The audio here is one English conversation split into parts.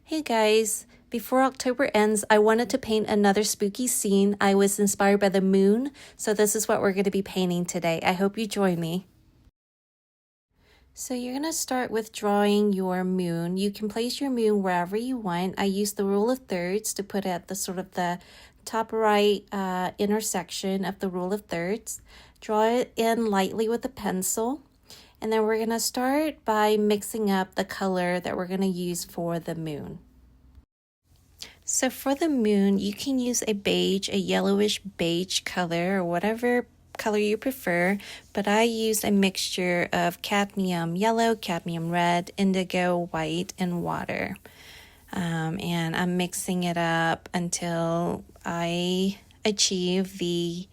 Hey guys, before October ends, I wanted to paint another spooky scene. I was inspired by the moon, so this is what we're going to be painting today. I hope you join me. So you're going to start with drawing your moon. You can place your moon wherever you want. I use the rule of thirds to put at the sort of the top right intersection of the rule of thirds. Draw it in lightly with a pencil. And then we're going to start by mixing up the color that we're going to use for the moon. So for the moon, you can use a beige, a yellowish beige color, or whatever color you prefer, but I used a mixture of cadmium yellow, cadmium red, indigo, white, and water. And I'm mixing it up until I achieve a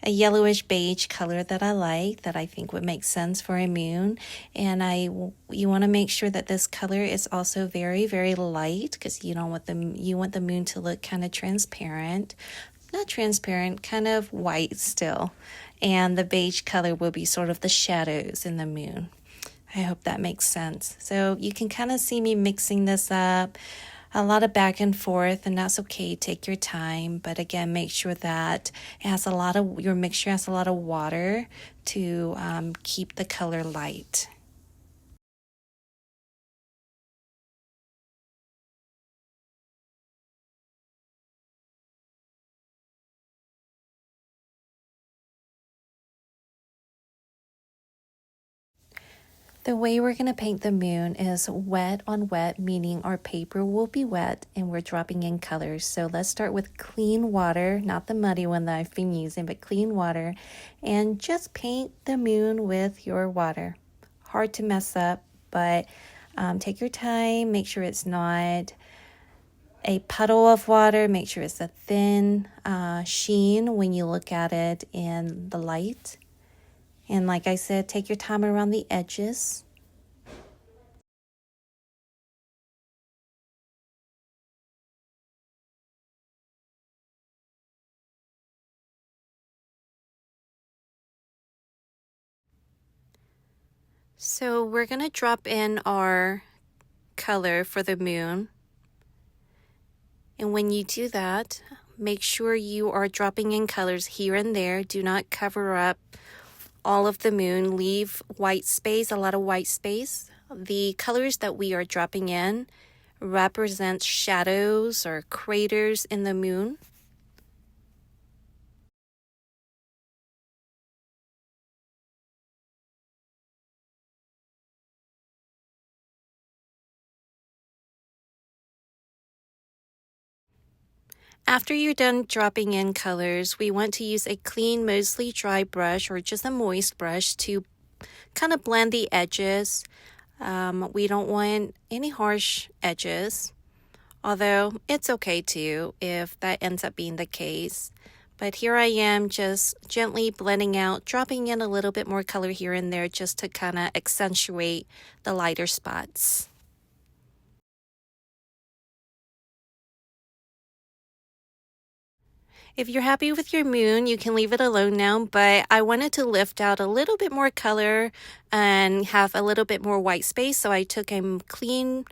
yellowish beige color that I like, that I think would make sense for a moon. And you want to make sure that this color is also very, very light, because you want the moon to look kind of transparent. Not transparent, kind of white still. And the beige color will be sort of the shadows in the moon. I hope that makes sense. So you can kind of see me mixing this up. A lot of back and forth, and that's okay. Take your time, but again, make sure that your mixture has a lot of water to keep the color light. The way we're going to paint the moon is wet on wet, meaning our paper will be wet and we're dropping in colors. So let's start with clean water, not the muddy one that I've been using, but clean water, and just paint the moon with your water. Hard to mess up, but take your time, make sure it's not a puddle of water, make sure it's a thin sheen when you look at it in the light. And like I said, take your time around the edges. So we're going to drop in our color for the moon. And when you do that, make sure you are dropping in colors here and there. Do not cover up all of the moon. Leave white space, a lot of white space. The colors that we are dropping in represent shadows or craters in the moon. After you're done dropping in colors, we want to use a clean, mostly dry brush or just a moist brush to kind of blend the edges. We don't want any harsh edges, although it's okay too if that ends up being the case. But here I am just gently blending out, dropping in a little bit more color here and there just to kind of accentuate the lighter spots. If you're happy with your moon, you can leave it alone now, but I wanted to lift out a little bit more color and have a little bit more white space, so I took a clean,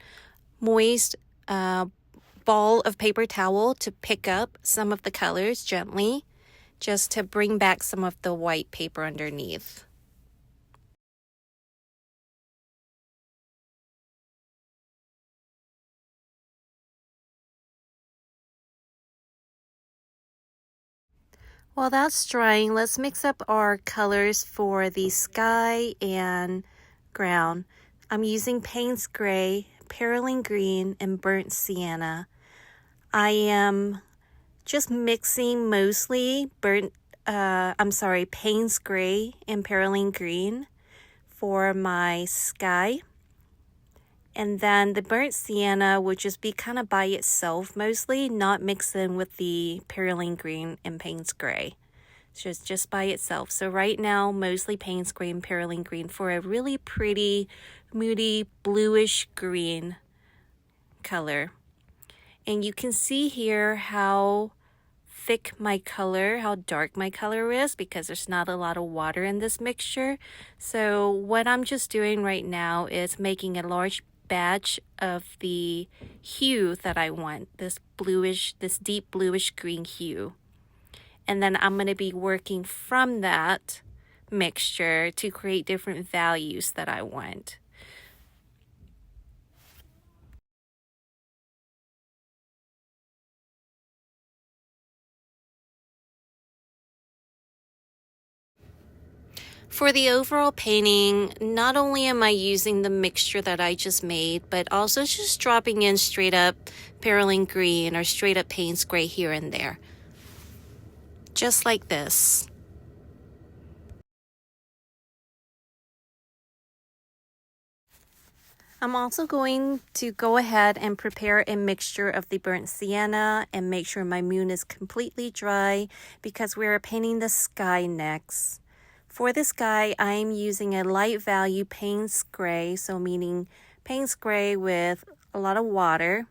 moist ball of paper towel to pick up some of the colors gently, just to bring back some of the white paper underneath. While that's drying, let's mix up our colors for the sky and ground. I'm using Payne's gray, Perelyne green, and burnt sienna. I am just mixing mostly Payne's gray and Perelyne green for my sky. And then the burnt sienna would just be kind of by itself mostly, not mixing with the Perylene green and Payne's gray. It's just by itself. So right now, mostly Payne's gray and Perylene green for a really pretty, moody, bluish green color. And you can see here how thick my color, how dark my color is, because there's not a lot of water in this mixture. So what I'm just doing right now is making a large batch of the hue that I want, this deep bluish green hue. And then I'm going to be working from that mixture to create different values that I want. For the overall painting, not only am I using the mixture that I just made, but also just dropping in straight up Perelyne green or straight up Payne's gray here and there. Just like this. I'm also going to go ahead and prepare a mixture of the burnt sienna and make sure my moon is completely dry because we're painting the sky next. For the sky, I'm using a light value Payne's gray, so meaning Payne's gray with a lot of water.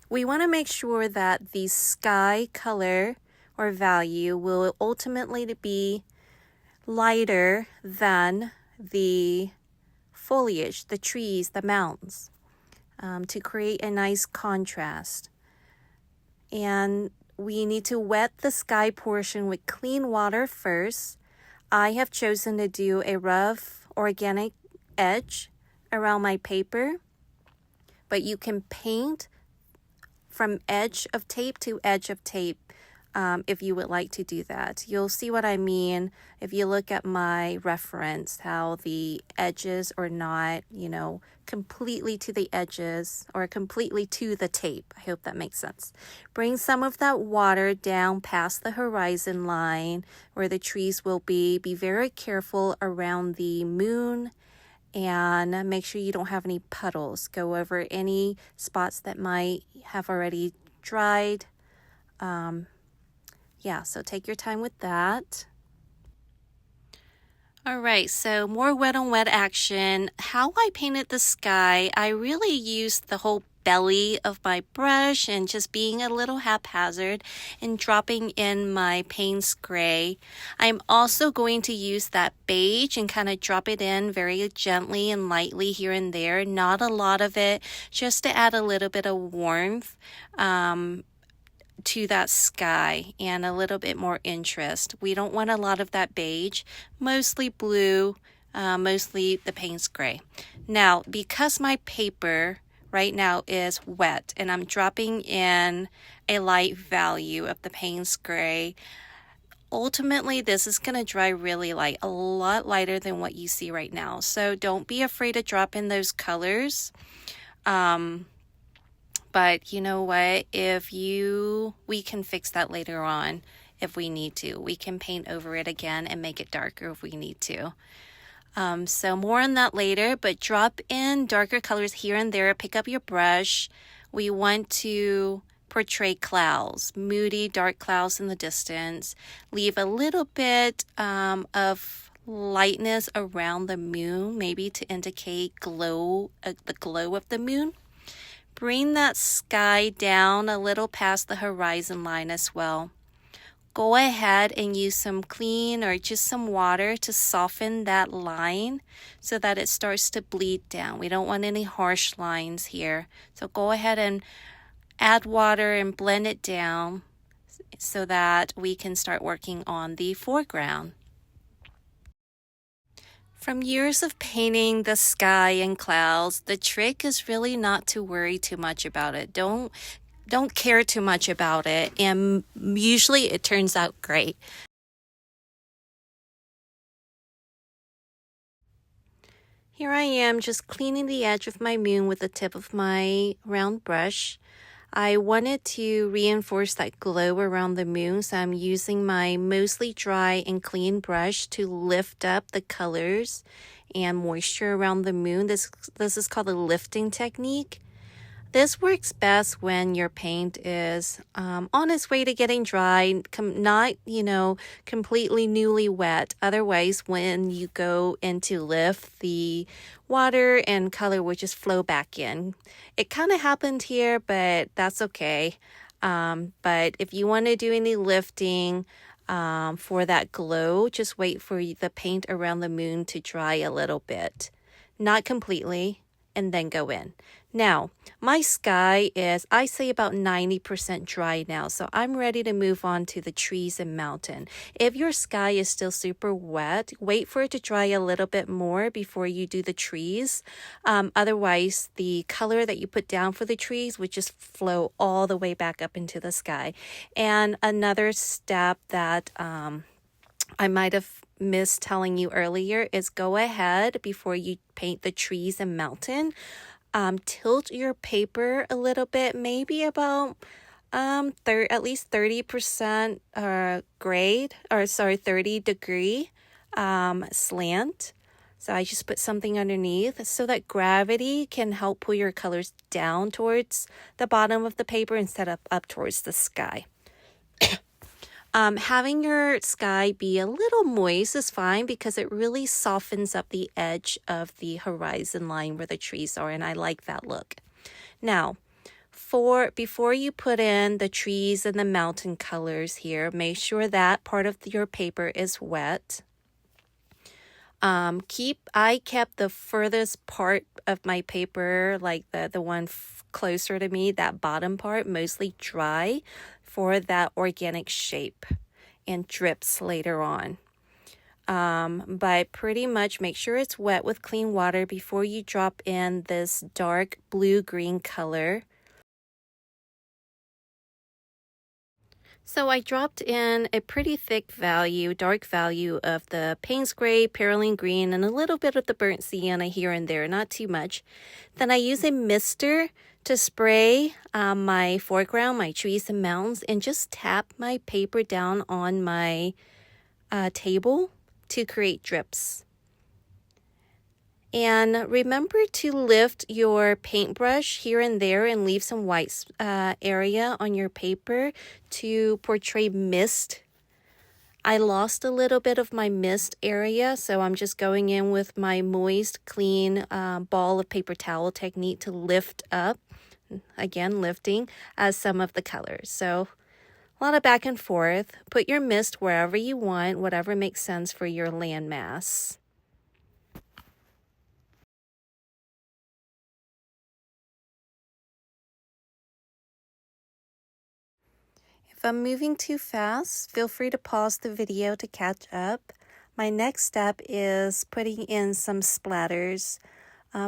We want to make sure that the sky color or value will ultimately be lighter than the foliage, the trees, the mountains, to create a nice contrast. And we need to wet the sky portion with clean water first. I have chosen to do a rough organic edge around my paper, but you can paint from edge of tape to edge of tape if you would like to do that. You'll see what I mean if you look at my reference, how the edges are not, completely to the edges or completely to the tape. I hope that makes sense. Bring some of that water down past the horizon line where the trees will be. Be very careful around the moon and make sure you don't have any puddles. Go over any spots that might have already dried. Yeah, so take your time with that. All right, so more wet on wet action. How I painted the sky, I really used the whole belly of my brush and just being a little haphazard and dropping in my Payne's gray. I'm also going to use that beige and kind of drop it in very gently and lightly here and there. Not a lot of it, just to add a little bit of warmth to that sky and a little bit more interest. We don't want a lot of that beige, mostly blue, mostly the Payne's gray. Now, because my paper right now is wet and I'm dropping in a light value of the Payne's gray, ultimately this is going to dry really light, a lot lighter than what you see right now. So don't be afraid to drop in those colors. But you know what, we can fix that later on if we need to. We can paint over it again and make it darker if we need to. So more on that later, but drop in darker colors here and there. Pick up your brush. We want to portray clouds, moody, dark clouds in the distance. Leave a little bit of lightness around the moon, maybe to indicate the glow of the moon. Bring that sky down a little past the horizon line as well. Go ahead and use some clean or just some water to soften that line so that it starts to bleed down. We don't want any harsh lines here. So go ahead and add water and blend it down so that we can start working on the foreground. From years of painting the sky and clouds, the trick is really not to worry too much about it. Don't care too much about it, and usually it turns out great. Here I am just cleaning the edge of my moon with the tip of my round brush. I wanted to reinforce that glow around the moon, so I'm using my mostly dry and clean brush to lift up the colors and moisture around the moon. This is called the lifting technique. This works best when your paint is on its way to getting dry, not, completely newly wet. Otherwise, when you go into lift, the water and color will just flow back in. It kind of happened here, but that's okay. But if you want to do any lifting for that glow, just wait for the paint around the moon to dry a little bit. Not completely. and then go in. Now, my sky is, I say, about 90% dry now, so I'm ready to move on to the trees and mountain. If your sky is still super wet, wait for it to dry a little bit more before you do the trees. Otherwise, the color that you put down for the trees would just flow all the way back up into the sky. And another step that I might have missed telling you earlier is go ahead before you paint the trees and mountain. Tilt your paper a little bit, maybe about at least 30% 30-degree slant. So I just put something underneath so that gravity can help pull your colors down towards the bottom of the paper instead of up towards the sky. Having your sky be a little moist is fine because it really softens up the edge of the horizon line where the trees are, and I like that look. Now, before you put in the trees and the mountain colors here, make sure that part of your paper is wet. I kept the furthest part of my paper, like the one closer to me, that bottom part, mostly dry for that organic shape and drips later on. But pretty much make sure it's wet with clean water before you drop in this dark blue-green color. So I dropped in a pretty thick value, dark value of the Payne's Gray, Perelyne Green, and a little bit of the burnt sienna here and there, not too much. Then I use a mister to spray my foreground, my trees and mountains, and just tap my paper down on my table to create drips. And remember to lift your paintbrush here and there and leave some white area on your paper to portray mist. I lost a little bit of my mist area, so I'm just going in with my moist, clean ball of paper towel technique to lift up, again lifting, some of the colors. So a lot of back and forth. Put your mist wherever you want, whatever makes sense for your landmass. If I'm moving too fast, feel free to pause the video to catch up. My next step is putting in some splatters.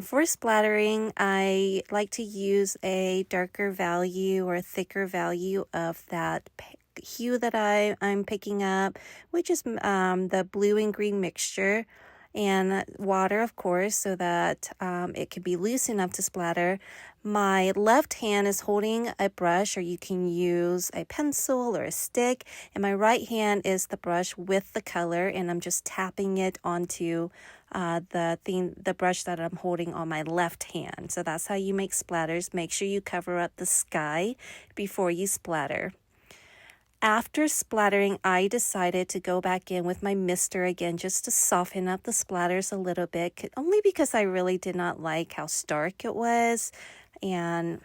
For splattering, I like to use a darker value or a thicker value of that hue that I'm picking up, which is the blue and green mixture, and water, of course, so that it can be loose enough to splatter. My left hand is holding a brush, or you can use a pencil or a stick, and my right hand is the brush with the color, and I'm just tapping it onto the brush that I'm holding on my left hand. So that's how you make splatters. Make sure you cover up the sky before you splatter. After splattering, I decided to go back in with my mister again just to soften up the splatters a little bit, only because I really did not like how stark it was, and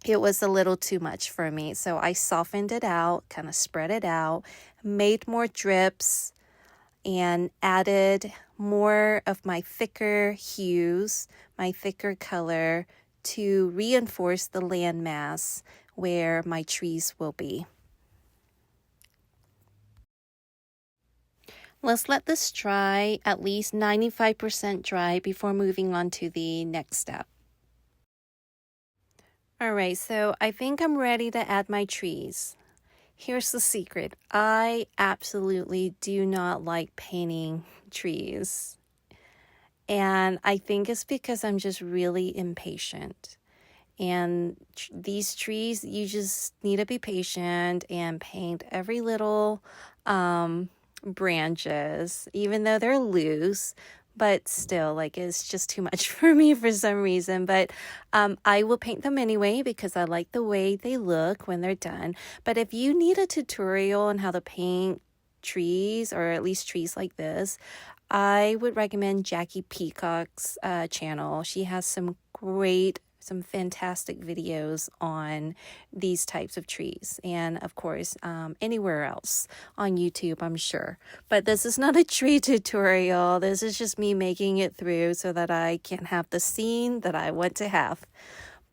it was a little too much for me. So I softened it out, kind of spread it out, made more drips, and added more of my thicker hues, my thicker color, to reinforce the landmass where my trees will be. Let's let this dry, at least 95% dry, before moving on to the next step. All right, so I think I'm ready to add my trees. Here's the secret. I absolutely do not like painting trees. And I think it's because I'm just really impatient. And these trees, you just need to be patient and paint every little branches, even though they're loose, but still, like, it's just too much for me for some reason. But I will paint them anyway because I like the way they look when they're done. But if you need a tutorial on how to paint trees, or at least trees like this, I would recommend Jackie Peacock's channel. She has some great some fantastic videos on these types of trees, and of course anywhere else on YouTube, I'm sure. But this is not a tree tutorial. This is just me making it through so that I can have the scene that I want to have.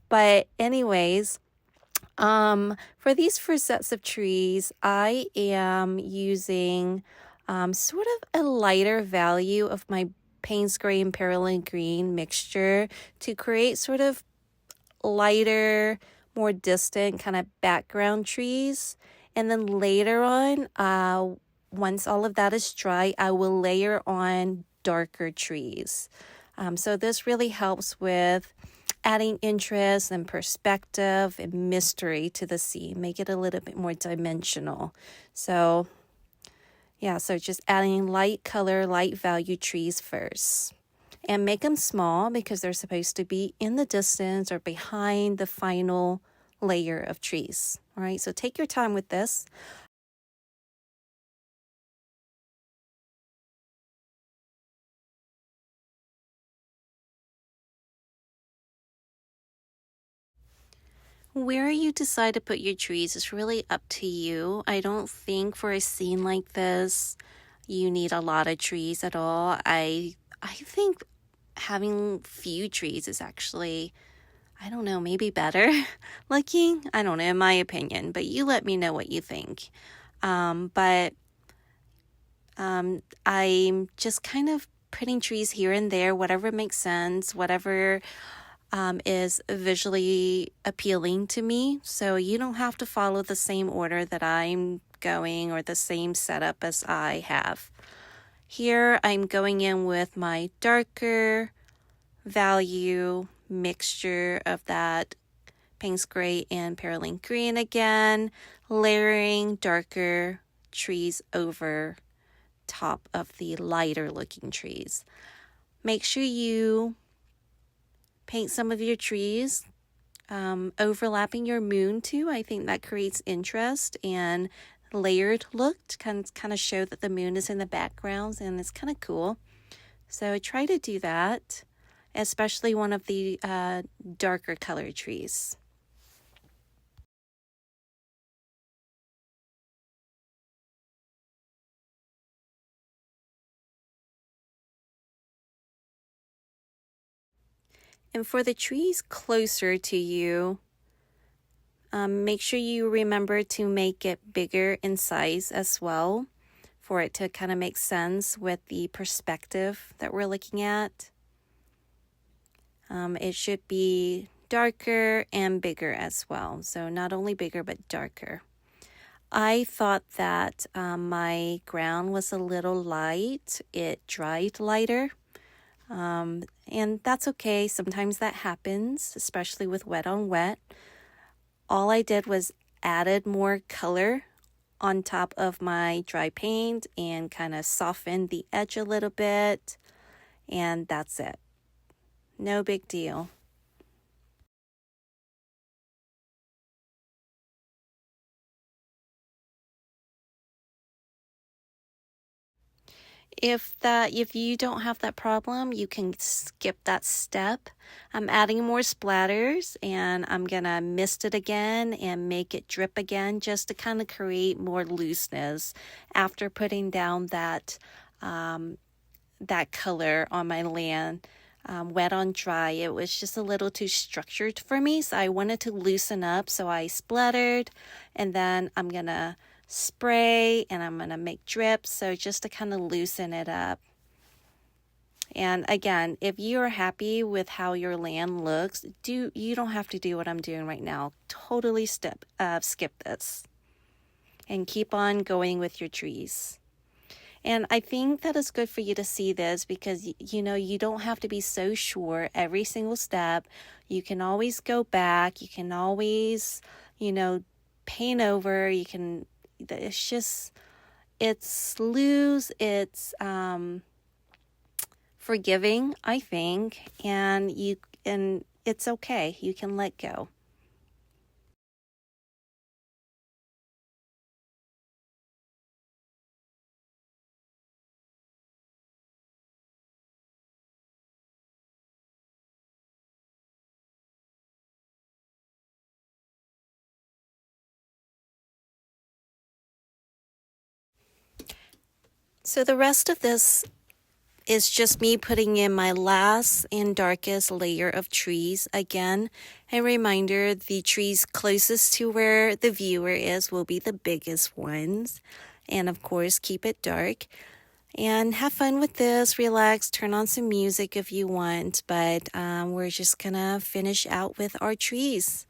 But anyways, for these first sets of trees, I am using sort of a lighter value of my Payne's gray and Perelyne green mixture to create sort of lighter, more distant kind of background trees. And then later on, once all of that is dry, I will layer on darker trees. So this really helps with adding interest and perspective and mystery to the scene, make it a little bit more dimensional. So yeah, so just adding light color, light value trees first. And make them small because they're supposed to be in the distance or behind the final layer of trees. All right, so take your time with this. Where you decide to put your trees is really up to you. I don't think for a scene like this, you need a lot of trees at all. I think having few trees is actually, I don't know, maybe better looking. I don't know, in my opinion, but you let me know what you think. But I'm just kind of putting trees here and there, whatever makes sense, whatever is visually appealing to me. So you don't have to follow the same order that I'm going or the same setup as I have. Here I'm going in with my darker value mixture of that Payne's gray and Perelyne green again, layering darker trees over top of the lighter looking trees. Make sure you paint some of your trees overlapping your moon too. I think that creates interest and layered look to kind of show that the moon is in the background, and it's kind of cool. So try to do that, especially one of the darker colored trees. And for the trees closer to you, make sure you remember to make it bigger in size as well for it to kind of make sense with the perspective that we're looking at. It should be darker and bigger as well. So not only bigger, but darker. I thought that my ground was a little light. It dried lighter. And that's okay. Sometimes that happens, especially with wet on wet. All I did was added more color on top of my dry paint and kind of softened the edge a little bit. And that's it. No big deal. If you don't have that problem, you can skip that step. I'm adding more splatters, and I'm gonna mist it again and make it drip again just to kind of create more looseness after putting down that that color on my land. Wet on dry, it was just a little too structured for me, so I wanted to loosen up, so I splattered, and then I'm gonna spray and I'm gonna make drips, so just to kind of loosen it up. And again, if you are happy with how your land looks, you don't have to do what I'm doing right now. Totally skip this and keep on going with your trees. And I think that it's good for you to see this because, you know, you don't have to be so sure every single step. You can always go back. You can always, you know, paint over. You can, it's just, it's loose. It's forgiving, I think. And it's okay. You can let go. So the rest of this is just me putting in my last and darkest layer of trees. Again, a reminder, the trees closest to where the viewer is will be the biggest ones. And of course, keep it dark. And have fun with this, relax, turn on some music if you want. But we're just gonna finish out with our trees.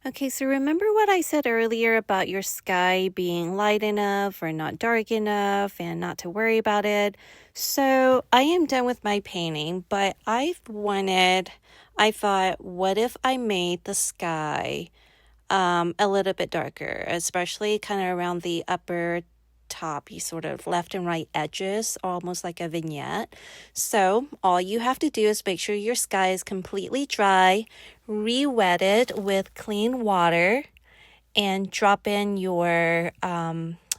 Okay, so remember what I said earlier about your sky being light enough or not dark enough and not to worry about it. So I am done with my painting, but I thought, what if I made the sky a little bit darker, especially kind of around the upper top, you sort of left and right edges, almost like a vignette. So all you have to do is make sure your sky is completely dry, re-wet it with clean water, and drop in your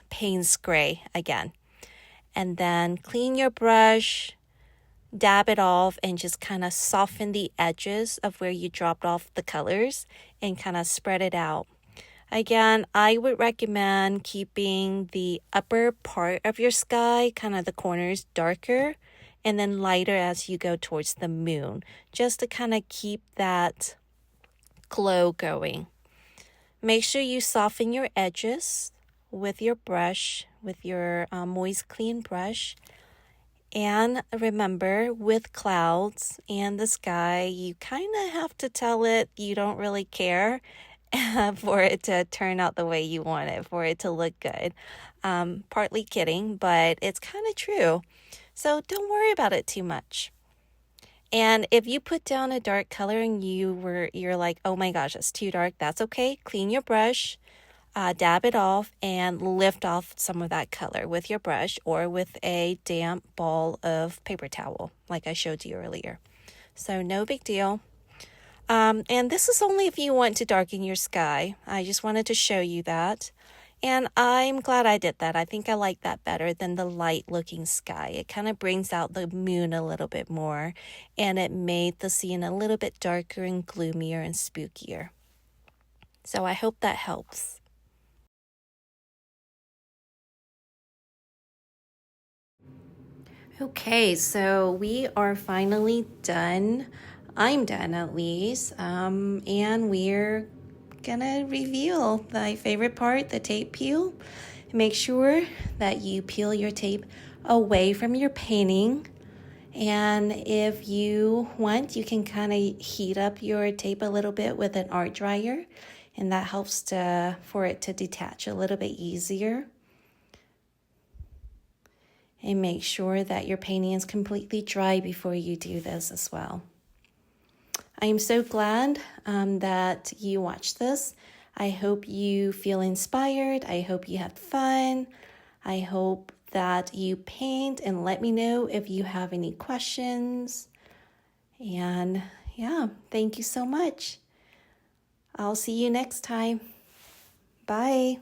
Payne spray again. And then clean your brush, dab it off, and just kind of soften the edges of where you dropped off the colors and kind of spread it out. Again, I would recommend keeping the upper part of your sky, kind of the corners, darker and then lighter as you go towards the moon, just to kind of keep that glow going. Make sure you soften your edges with your brush, with your moist, clean brush. And remember, with clouds and the sky, you kind of have to tell it you don't really care for it to turn out the way you want it, for it to look good. Partly kidding, but it's kind of true. So don't worry about it too much. And if you put down a dark color and you're like, oh my gosh, it's too dark, that's okay. Clean your brush, dab it off, and lift off some of that color with your brush or with a damp ball of paper towel, like I showed you earlier. So no big deal. And this is only if you want to darken your sky. I just wanted to show you that. And I'm glad I did that. I think I like that better than the light looking sky. It kind of brings out the moon a little bit more, and it made the scene a little bit darker and gloomier and spookier. So I hope that helps. Okay, so we are finally done. I'm done at least. And we're gonna reveal my favorite part, the tape peel. Make sure that you peel your tape away from your painting. And if you want, you can kind of heat up your tape a little bit with an art dryer, and that helps for it to detach a little bit easier. And make sure that your painting is completely dry before you do this as well. I am so glad that you watched this. I hope you feel inspired. I hope you had fun. I hope that you paint and let me know if you have any questions. And yeah, thank you so much. I'll see you next time. Bye.